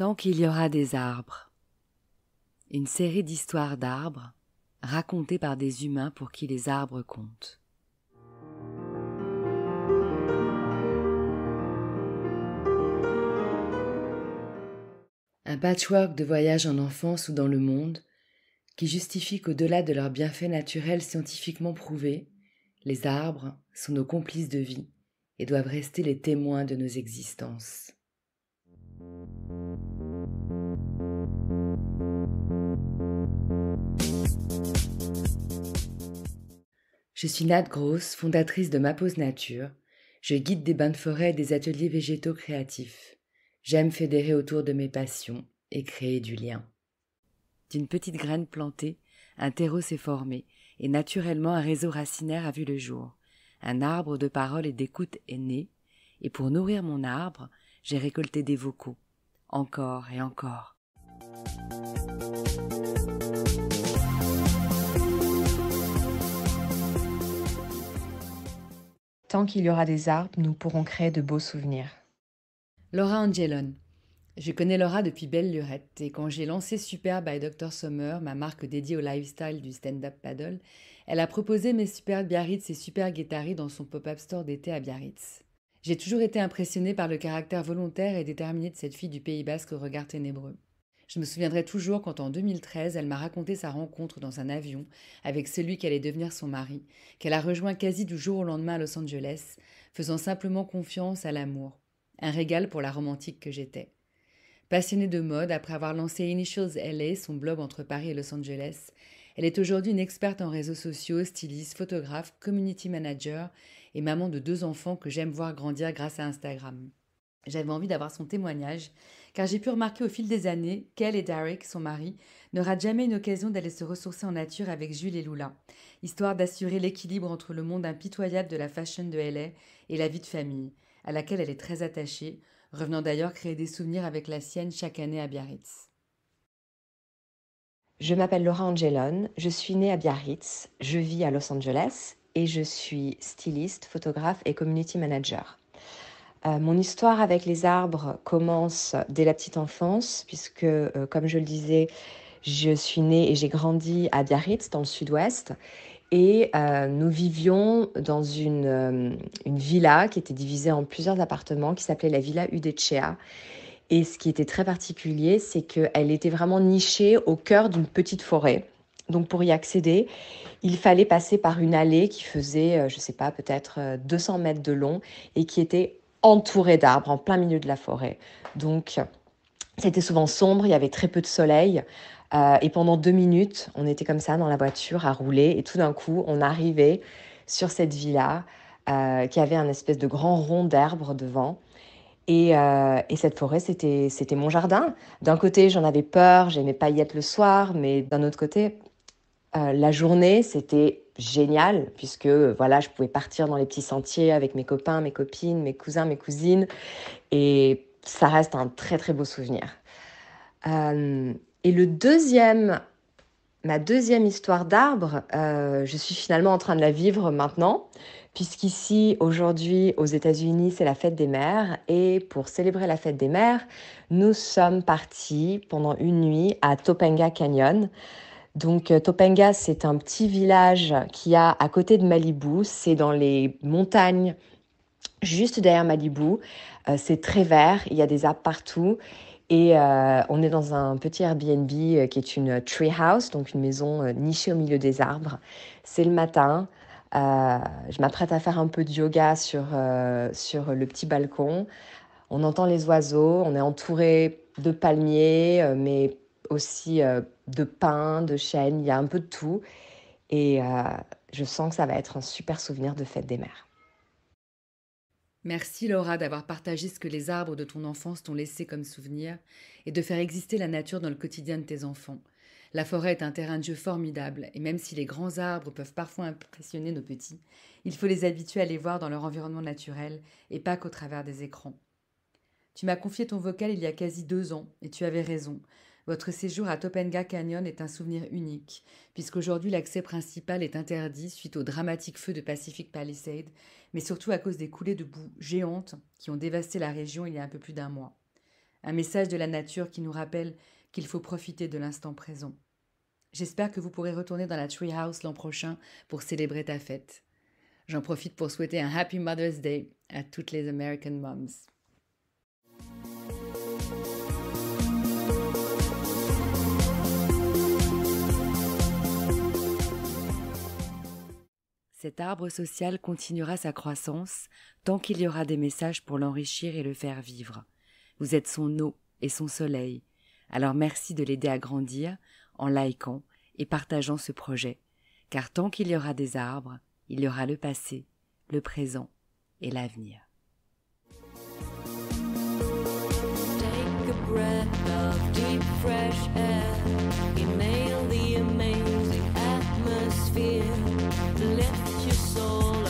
Tant qu'il y aura des arbres. Une série d'histoires d'arbres racontées par des humains pour qui les arbres comptent. Un patchwork de voyages en enfance ou dans le monde qui justifie qu'au-delà de leurs bienfaits naturels scientifiquement prouvés, les arbres sont nos complices de vie et doivent rester les témoins de nos existences. Je suis Nat Gross, fondatrice de Ma Pause Nature. Je guide des bains de forêt et des ateliers végétaux créatifs. J'aime fédérer autour de mes passions et créer du lien. D'une petite graine plantée, un terreau s'est formé et naturellement un réseau racinaire a vu le jour. Un arbre de parole et d'écoute est né et pour nourrir mon arbre, j'ai récolté des vocaux. Encore et encore. Tant qu'il y aura des arbres, nous pourrons créer de beaux souvenirs. Laura Angelone. Je connais Laura depuis belle lurette et quand j'ai lancé Super by Dr Sommer, ma marque dédiée au lifestyle du stand-up paddle, elle a proposé mes super Biarritz et super Guétari dans son pop-up store d'été à Biarritz. J'ai toujours été impressionnée par le caractère volontaire et déterminé de cette fille du Pays Basque au regard ténébreux. Je me souviendrai toujours quand en 2013, elle m'a raconté sa rencontre dans un avion avec celui qui allait devenir son mari, qu'elle a rejoint quasi du jour au lendemain à Los Angeles, faisant simplement confiance à l'amour. Un régal pour la romantique que j'étais. Passionnée de mode, après avoir lancé Initials LA, son blog entre Paris et Los Angeles, elle est aujourd'hui une experte en réseaux sociaux, styliste, photographe, community manager et maman de 2 enfants que j'aime voir grandir grâce à Instagram. J'avais envie d'avoir son témoignage, car j'ai pu remarquer au fil des années qu'elle et Derek, son mari, ne ratent jamais une occasion d'aller se ressourcer en nature avec Jules et Lula, histoire d'assurer l'équilibre entre le monde impitoyable de la fashion de LA et la vie de famille, à laquelle elle est très attachée, revenant d'ailleurs créer des souvenirs avec la sienne chaque année à Biarritz. Je m'appelle Laura Angelone, je suis née à Biarritz, je vis à Los Angeles et je suis styliste, photographe et community manager. Mon histoire avec les arbres commence dès la petite enfance puisque, comme je le disais, je suis née et j'ai grandi à Biarritz dans le sud-ouest et nous vivions dans une villa qui était divisée en plusieurs appartements qui s'appelait la Villa Udecea. Et ce qui était très particulier, c'est qu'elle était vraiment nichée au cœur d'une petite forêt. Donc pour y accéder, il fallait passer par une allée qui faisait, je ne sais pas, peut-être 200 mètres de long et qui était entourée d'arbres en plein milieu de la forêt. Donc c'était souvent sombre, il y avait très peu de soleil. Et pendant 2 minutes, on était comme ça dans la voiture à rouler. Et tout d'un coup, on arrivait sur cette villa qui avait un espèce de grand rond d'arbres devant. Et cette forêt, c'était mon jardin. D'un côté, j'en avais peur, j'aimais pas y être le soir, mais d'un autre côté, la journée, c'était génial, puisque voilà, je pouvais partir dans les petits sentiers avec mes copains, mes copines, mes cousins, mes cousines, et ça reste un très très beau souvenir. Et ma deuxième histoire d'arbre, je suis finalement en train de la vivre maintenant, puisqu'ici, aujourd'hui, aux États-Unis, c'est la fête des mères. Et pour célébrer la fête des mères, nous sommes partis pendant une nuit à Topanga Canyon. Donc, Topanga, c'est un petit village qui a à côté de Malibu. C'est dans les montagnes, juste derrière Malibu. C'est très vert, il y a des arbres partout. Et on est dans un petit Airbnb qui est une tree house, donc une maison nichée au milieu des arbres. C'est le matin. Je m'apprête à faire un peu de yoga sur le petit balcon. On entend les oiseaux, on est entouré de palmiers, mais aussi de pins, de chênes, il y a un peu de tout. Et je sens que ça va être un super souvenir de fête des mères. Merci Laura d'avoir partagé ce que les arbres de ton enfance t'ont laissé comme souvenir et de faire exister la nature dans le quotidien de tes enfants. La forêt est un terrain de jeu formidable et même si les grands arbres peuvent parfois impressionner nos petits, il faut les habituer à les voir dans leur environnement naturel et pas qu'au travers des écrans. Tu m'as confié ton vocal il y a quasi 2 ans et tu avais raison. Votre séjour à Topanga Canyon est un souvenir unique, puisqu'aujourd'hui l'accès principal est interdit suite au dramatique feu de Pacific Palisades, mais surtout à cause des coulées de boue géantes qui ont dévasté la région il y a un peu plus d'1 mois. un message de la nature qui nous rappelle qu'il faut profiter de l'instant présent. J'espère que vous pourrez retourner dans la Treehouse l'an prochain pour célébrer ta fête. J'en profite pour souhaiter un Happy Mother's Day à toutes les American Moms. Cet arbre social continuera sa croissance tant qu'il y aura des messages pour l'enrichir et le faire vivre. Vous êtes son eau et son soleil. Alors merci de l'aider à grandir en likant et partageant ce projet, car tant qu'il y aura des arbres, il y aura le passé, le présent et l'avenir. Take a breath of deep fresh air, inhale the amazing atmosphere, lift your soul